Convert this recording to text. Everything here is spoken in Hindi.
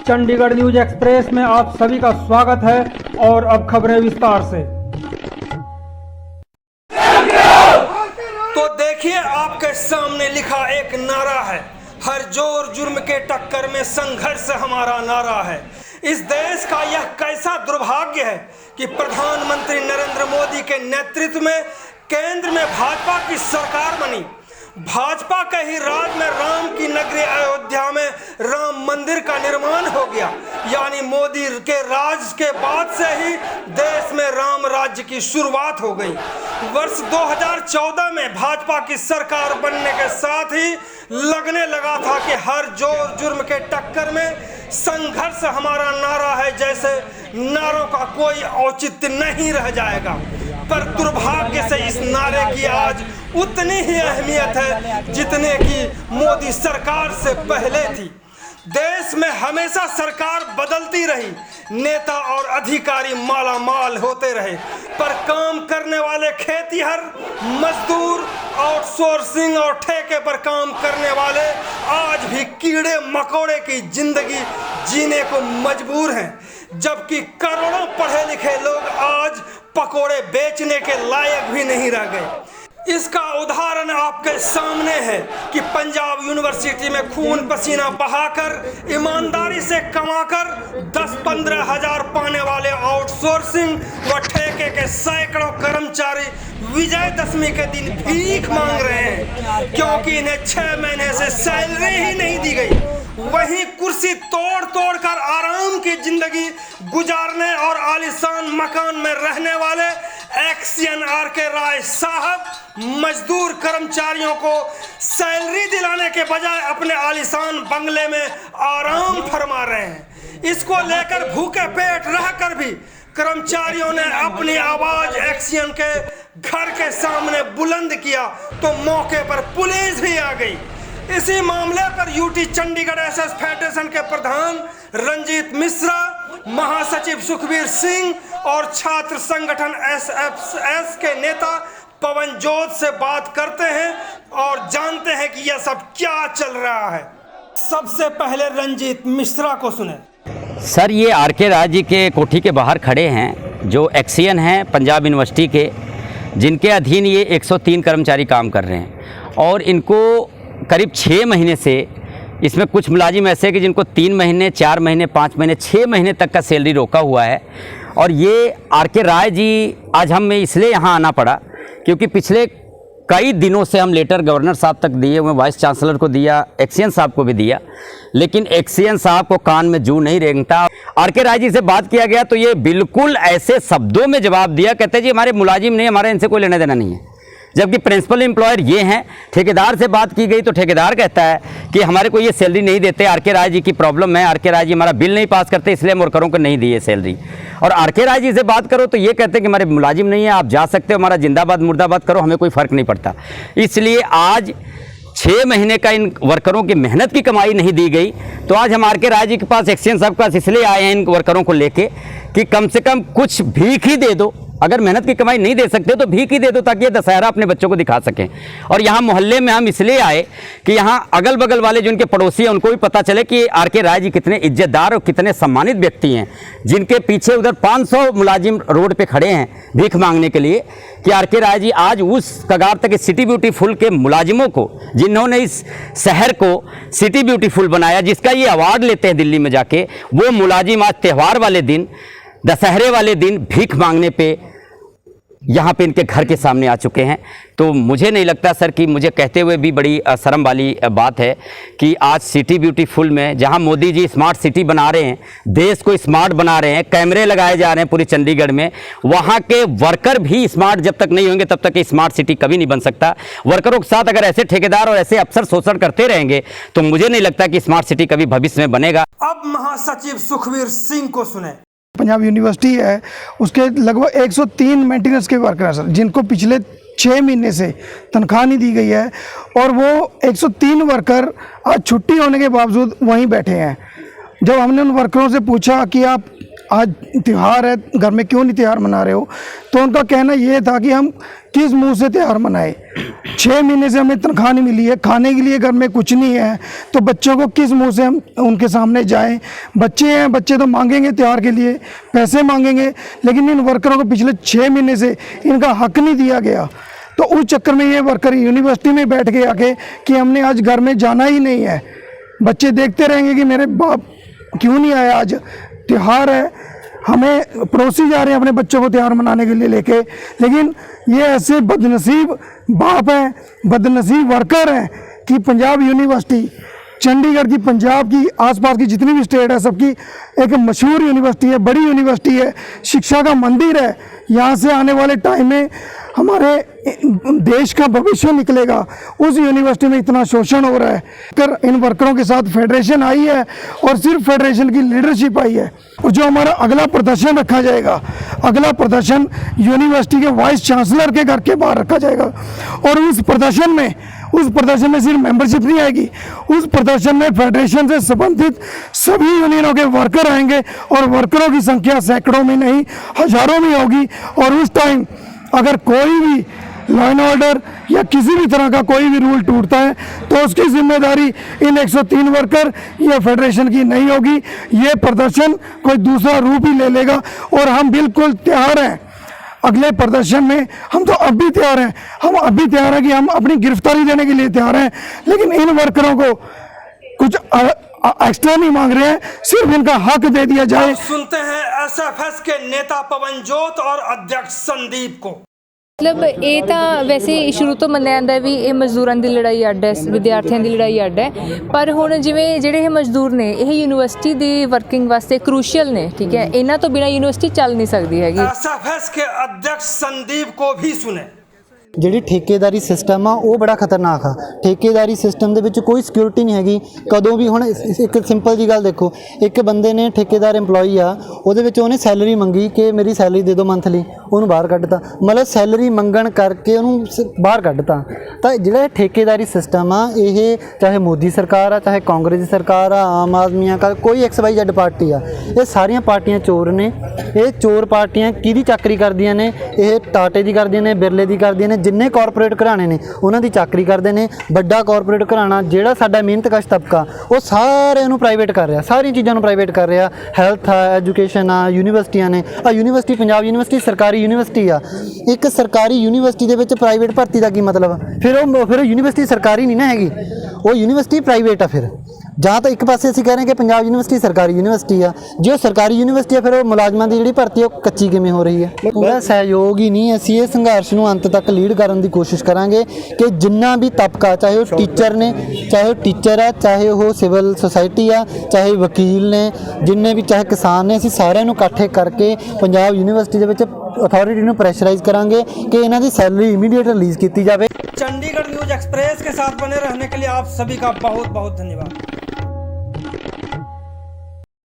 चंडीगढ़ न्यूज एक्सप्रेस में आप सभी का स्वागत है। और अब खबरें विस्तार से। तो देखिए, आपके सामने लिखा एक नारा है, हर जोर जुर्म के टक्कर में संघर्ष हमारा नारा है। इस देश का यह कैसा दुर्भाग्य है कि प्रधानमंत्री नरेंद्र मोदी के नेतृत्व में केंद्र में भाजपा की सरकार बनी। भाजपा के ही राज में राम की नगरी अयोध्या में राम मंदिर का निर्माण हो गया। यानी मोदी के राज के बाद से ही देश में राम राज्य की शुरुआत हो गई। वर्ष 2014 में भाजपा की सरकार बनने के साथ ही लगने लगा था कि हर जोर जुर्म के टक्कर में संघर्ष हमारा नारा है जैसे नारों का कोई औचित्य नहीं रह जाएगा। पर दुर्भाग्य से इस नारे की आज उतनी ही अहमियत है जितने की मोदी सरकार से पहले थी। देश में हमेशा सरकार बदलती रही, नेता और अधिकारी माला माल होते रहे, पर काम करने वाले खेतीहर, मजदूर, आउटसोर्सिंग और ठेके पर काम करने वाले आज भी कीड़े मकोड़े की जिंदगी जीने को मजबूर हैं। जबकि करोड़ों पढ़े लिखे लोग आज पकोड़े बेचने के लायक भी नहीं रह गए। इसका उदाहरण आपके सामने है कि पंजाब यूनिवर्सिटी में खून पसीना बहाकर ईमानदारी से कमाकर 10-15 हजार पाने वाले आउटसोर्सिंग व ठेके के सैकड़ों कर्मचारी विजयदशमी के दिन भीख मांग रहे हैं क्योंकि इन्हें 6 महीने से सैलरी ही नहीं दी गई। वहीं कुर्सी तोड़ तोड़ कर आराम की जिंदगी गुजारने और आलीशान मकान में रहने वाले एक्सियन आर.के. राय साहब मजदूर कर्मचारियों को सैलरी दिलाने के बजाय अपने आलीशान बंगले में आराम फरमा रहे हैं। इसको लेकर भूखे पेट रहकर भी कर्मचारियों ने अपनी आवाज एक्सियन के घर के सामने बुलंद किया तो मौके पर पुलिस भी आ गई। इसी मामले पर यूटी चंडीगढ़ एसएस फेडरेशन के प्रधान रंजीत मिश्रा, महासचिव सुखबीर सिंह और छात्र संगठन एसएफएस के नेता पवन जोत से बात करते हैं और जानते हैं कि यह सब क्या चल रहा है। सबसे पहले रंजीत मिश्रा को सुने। सर, ये आर.के. राय जी के कोठी के बाहर खड़े हैं जो एक्सियन हैं पंजाब यूनिवर्सिटी के, जिनके अधीन ये 103 कर्मचारी काम कर रहे हैं और इनको करीब 6 महीने से इसमें कुछ मुलाजिम ऐसे कि जिनको 3 महीने, 4 महीने, 5 महीने, 6 महीने तक का सैलरी रोका हुआ है। और ये आर.के. राय जी आज हमें इसलिए यहाँ आना पड़ा क्योंकि पिछले कई दिनों से हम लेटर गवर्नर साहब तक दिए हुए, वाइस चांसलर को दिया, एक्सियन साहब को भी दिया, लेकिन एक्सियन साहब को कान में जू नहीं रेंगता। आर.के. राय जी से बात किया गया तो ये बिल्कुल ऐसे शब्दों में जवाब दिया, कहते जी हमारे मुलाजिम नहीं, हमारे इनसे कोई लेना देना नहीं है। जबकि प्रिंसिपल एम्प्लॉयर ये हैं। ठेकेदार से बात की गई तो ठेकेदार कहता है कि हमारे को ये सैलरी नहीं देते, आर.के. राय जी की प्रॉब्लम है, आर.के. राय जी हमारा बिल नहीं पास करते इसलिए हम वर्करों को नहीं दिए सैलरी। और आर.के. राय जी से बात करो तो ये कहते हैं कि हमारे मुलाजिम नहीं है, आप जा सकते हो, हमारा जिंदाबाद मुर्दाबाद करो, हमें कोई फ़र्क नहीं पड़ता। इसलिए आज 6 महीने का इन वर्करों की मेहनत की कमाई नहीं दी गई तो आज हम आर.के. राय जी के पास, एक्सियन साहब के पास इसलिए आए हैं इन वर्करों को लेके कि कम से कम कुछ भीख ही दे दो। अगर मेहनत की कमाई नहीं दे सकते तो भीख ही दे दो ताकि ये दशहरा अपने बच्चों को दिखा सकें। और यहाँ मोहल्ले में हम इसलिए आए कि यहाँ अगल बगल वाले जो उनके पड़ोसी हैं उनको भी पता चले कि आर.के. राय जी कितने इज्जतदार और कितने सम्मानित व्यक्ति हैं, जिनके पीछे उधर 500 मुलाजिम रोड पे खड़े हैं भीख मांगने के लिए, कि आर.के. राय जी आज उस कगार तक सिटी ब्यूटीफुल के मुलाजिमों को, जिन्होंने इस शहर को सिटी ब्यूटीफुल बनाया, जिसका ये अवार्ड लेते हैं दिल्ली में जाके, वो मुलाजिम आज त्यौहार वाले दिन, दशहरे वाले दिन भीख मांगने पे यहाँ पे इनके घर के सामने आ चुके हैं। तो मुझे नहीं लगता सर कि मुझे कहते हुए भी बड़ी शर्म वाली बात है कि आज सिटी ब्यूटीफुल में, जहाँ मोदी जी स्मार्ट सिटी बना रहे हैं, देश को स्मार्ट बना रहे हैं, कैमरे लगाए जा रहे हैं पूरी चंडीगढ़ में, वहाँ के वर्कर भी स्मार्ट जब तक नहीं होंगे तब तक स्मार्ट सिटी कभी नहीं बन सकता। वर्करों के साथ अगर ऐसे ठेकेदार और ऐसे अफसर शोषण करते रहेंगे तो मुझे नहीं लगता कि स्मार्ट सिटी कभी भविष्य में बनेगा। अब महासचिव सुखबीर सिंह को सुने। पंजाब यूनिवर्सिटी है, उसके लगभग 103 मेंटेनेंस के वर्कर हैं सर, जिनको पिछले 6 महीने से तनख्वाह नहीं दी गई है और वो 103 वर्कर आज छुट्टी होने के बावजूद वहीं बैठे हैं। जब हमने उन वर्करों से पूछा कि आप आज त्यौहार है, घर में क्यों नहीं त्यौहार मना रहे हो? तो उनका कहना ये था कि हम किस मुंह से त्यौहार मनाए, 6 महीने से हमें तनख्वाह नहीं मिली है, खाने के लिए घर में कुछ नहीं है, तो बच्चों को किस मुंह से हम उनके सामने जाएं? बच्चे हैं, बच्चे तो मांगेंगे त्यौहार के लिए, पैसे मांगेंगे, लेकिन इन वर्करों को पिछले 6 महीने से इनका हक नहीं दिया गया। तो उस चक्कर में ये वर्कर यूनिवर्सिटी में बैठ के आके कि हमने आज घर में जाना ही नहीं है। बच्चे देखते रहेंगे कि मेरे बाप क्यों नहीं आया, आज त्यौहार है, हमें पड़ोसी जा रहे हैं अपने बच्चों को त्यौहार मनाने के लिए लेके, लेकिन ये ऐसे बदनसीब बाप हैं, बदनसीब वर्कर हैं कि पंजाब यूनिवर्सिटी, चंडीगढ़ की, पंजाब की, आसपास की जितनी भी स्टेट है सबकी एक मशहूर यूनिवर्सिटी है, बड़ी यूनिवर्सिटी है, शिक्षा का मंदिर है। यहाँ से आने वाले टाइम में हमारे देश का भविष्य निकलेगा। उस यूनिवर्सिटी में इतना शोषण हो रहा है। कर इन वर्करों के साथ फेडरेशन आई है और सिर्फ फेडरेशन की लीडरशिप आई है। और जो हमारा अगला प्रदर्शन रखा जाएगा, अगला प्रदर्शन यूनिवर्सिटी के वाइस चांसलर के घर के बाहर रखा जाएगा। और उस प्रदर्शन में सिर्फ मेंबरशिप नहीं आएगी, उस प्रदर्शन में फेडरेशन से संबंधित सभी यूनियनों के वर्कर आएंगे और वर्करों की संख्या सैकड़ों में नहीं हजारों में होगी। और उस टाइम अगर कोई भी लॉ एंड ऑर्डर या किसी भी तरह का कोई भी रूल टूटता है तो उसकी जिम्मेदारी इन 103 वर्कर या फेडरेशन की नहीं होगी। ये प्रदर्शन कोई दूसरा रूप ही ले लेगा और हम बिल्कुल तैयार हैं अगले प्रदर्शन में। हम तो अब भी तैयार हैं, हम अभी तैयार हैं कि हम अपनी गिरफ्तारी देने के लिए तैयार हैं, लेकिन इन वर्करों को कुछ एक्स्ट्रा नहीं मांग रहे हैं, सिर्फ इनका हक दे दिया जाए। सुनते हैं एसएफएस के नेता पवनजोत और अध्यक्ष संदीप को। मतलब ਇਹ ਤਾਂ ਵੈਸੇ ਸ਼ੁਰੂ ਤੋਂ ਮੰਨਿਆ ਜਾਂਦਾ ਵੀ ਇਹ ਮਜ਼ਦੂਰਾਂ ਦੀ ਲੜਾਈ ਅੱਡ ਹੈ, ਵਿਦਿਆਰਥੀਆਂ ਦੀ ਲੜਾਈ ਅੱਡ ਹੈ, ਪਰ ਹੁਣ ਜਿਵੇਂ ਜਿਹੜੇ ਇਹ ਮਜ਼ਦੂਰ ਨੇ ਇਹ ਯੂਨੀਵਰਸਿਟੀ ਦੀ ਵਰਕਿੰਗ ਵਾਸਤੇ ਕ੍ਰੂਸ਼ੀਅਲ ਨੇ, ਠੀਕ ਹੈ, ਇਹਨਾਂ ਤੋਂ ਬਿਨਾਂ ਯੂਨੀਵਰਸਿਟੀ ਚੱਲ ਨਹੀਂ ਸਕਦੀ ਹੈਗੀ। एसएफएस के अध्यक्ष संदीप को भी सुने। ਜਿਹੜੀ ਠੇਕੇਦਾਰੀ ਸਿਸਟਮ ਆ ਉਹ ਬੜਾ ਖਤਰਨਾਕ ਆ। ਠੇਕੇਦਾਰੀ ਸਿਸਟਮ ਦੇ ਵਿੱਚ ਕੋਈ ਸਿਕਿਉਰਿਟੀ ਨਹੀਂ ਹੈਗੀ। ਕਦੋਂ ਵੀ ਹੁਣ ਇੱਕ ਸਿੰਪਲ ਜੀ ਗੱਲ ਦੇਖੋ, ਇੱਕ ਬੰਦੇ ਨੇ ਠੇਕੇਦਾਰ EMPLOYE ਆ, ਉਹਦੇ ਵਿੱਚ ਉਹਨੇ ਸੈਲਰੀ ਮੰਗੀ ਕਿ ਮੇਰੀ ਸੈਲਰੀ ਦੇ ਦਿਓ ਮੰਥਲੀ, ਉਹਨੂੰ ਬਾਹਰ ਕੱਢਤਾ। ਮਤਲਬ ਸੈਲਰੀ ਮੰਗਣ ਕਰਕੇ ਉਹਨੂੰ ਬਾਹਰ ਕੱਢਤਾ। ਤਾਂ ਜਿਹੜਾ ਠੇਕੇਦਾਰੀ ਸਿਸਟਮ ਆ ਇਹ ਚਾਹੇ ਮੋਦੀ ਸਰਕਾਰ ਆ, ਚਾਹੇ ਕਾਂਗਰਸ ਦੀ ਸਰਕਾਰ ਆ, ਆਮ ਆਦਮੀ ਆ, ਕੋਈ XYZ ਪਾਰਟੀ ਆ, ਇਹ ਸਾਰੀਆਂ ਪਾਰਟੀਆਂ ਚੋਰ ਨੇ। ਇਹ ਚੋਰ ਪਾਰਟੀਆਂ ਕਿਹਦੀ ਚਾਕਰੀ ਕਰਦੀਆਂ ਨੇ? ਇਹ ਟਾਟੇ ਦੀ ਕਰਦੀਆਂ ਨੇ, ਬਿਰਲੇ ਦੀ ਕਰਦੀਆਂ ਨੇ। ਜਿੰਨੇ ਕਾਰਪੋਰੇਟ ਘਰਾਣੇ ਨੇ ਉਹਨਾਂ ਦੀ ਚਾਕਰੀ ਕਰਦੇ ਨੇ। ਵੱਡਾ ਕਾਰਪੋਰੇਟ ਘਰਾਣਾ ਜਿਹੜਾ ਸਾਡਾ ਮਿਹਨਤਕਸ਼ ਤਬਕਾ ਉਹ ਸਾਰਿਆਂ ਨੂੰ ਪ੍ਰਾਈਵੇਟ ਕਰ ਰਿਹਾ, ਸਾਰੀਆਂ ਚੀਜ਼ਾਂ ਨੂੰ ਪ੍ਰਾਈਵੇਟ ਕਰ ਰਿਹਾ। ਹੈਲਥ ਆ, ਐਜੂਕੇਸ਼ਨ ਆ, ਯੂਨੀਵਰਸਿਟੀਆਂ ਨੇ। ਆ ਯੂਨੀਵਰਸਿਟੀ ਪੰਜਾਬ ਯੂਨੀਵਰਸਿਟੀ ਸਰਕਾਰੀ ਯੂਨੀਵਰਸਿਟੀ ਆ। ਇੱਕ ਸਰਕਾਰੀ ਯੂਨੀਵਰਸਿਟੀ ਦੇ ਵਿੱਚ ਪ੍ਰਾਈਵੇਟ ਭਰਤੀ ਦਾ ਕੀ ਮਤਲਬ? ਫਿਰ ਉਹ ਯੂਨੀਵਰਸਿਟੀ ਸਰਕਾਰੀ ਨਹੀਂ ਨਾ ਹੈਗੀ, ਉਹ ਯੂਨੀਵਰਸਿਟੀ ਪ੍ਰਾਈਵੇਟ ਆ। ਫਿਰ ਜਾਂ ਤਾਂ ਇੱਕ ਪਾਸੇ ਅਸੀਂ ਕਹਿ ਰਹੇ ਕਿ ਪੰਜਾਬ ਯੂਨੀਵਰਸਿਟੀ ਸਰਕਾਰੀ ਯੂਨੀਵਰਸਿਟੀ ਆ, ਜੇ ਉਹ ਸਰਕਾਰੀ ਯੂਨੀਵਰਸਿਟੀ ਆ ਫਿਰ ਉਹ ਮੁਲਾਜ਼ਮਾਂ ਦੀ ਜਿਹੜੀ ਭਰਤੀ ਉਹ ਕੱਚੀ ਕਿਵੇਂ ਹੋ ਰਹੀ ਹੈ? ਉਹਦਾ ਸਹਿਯੋਗ ਹੀ ਨਹੀਂ। ਅਸੀਂ ਇਹ ਸੰਘਰਸ਼ ਨੂੰ ਅੰਤ ਤੱਕ ਲੀਡ ਕਰਨ ਦੀ ਕੋਸ਼ਿਸ਼ ਕਰਾਂਗੇ ਕਿ ਜਿੰਨਾ ਵੀ ਤਬਕਾ, ਚਾਹੇ ਉਹ ਟੀਚਰ ਨੇ, ਚਾਹੇ ਉਹ ਟੀਚਰ ਆ, ਚਾਹੇ ਉਹ ਸਿਵਲ ਸੁਸਾਇਟੀ ਆ, ਚਾਹੇ ਵਕੀਲ ਨੇ, ਜਿੰਨੇ ਵੀ, ਚਾਹੇ ਕਿਸਾਨ ਨੇ, ਅਸੀਂ ਸਾਰਿਆਂ ਨੂੰ ਇਕੱਠੇ ਕਰਕੇ ਪੰਜਾਬ ਯੂਨੀਵਰਸਿਟੀ ਦੇ ਵਿੱਚ अथॉरिटी ਨੂੰ ਪ੍ਰੈਸ਼राइज ਕਰਾਂਗੇ कि ਇਹਨਾਂ ਦੀ सैलरी इमीडिएट रिलीज़ की जाए। चंडीगढ़ न्यूज एक्सप्रेस के साथ बने रहने के लिए आप सभी का बहुत बहुत धन्यवाद।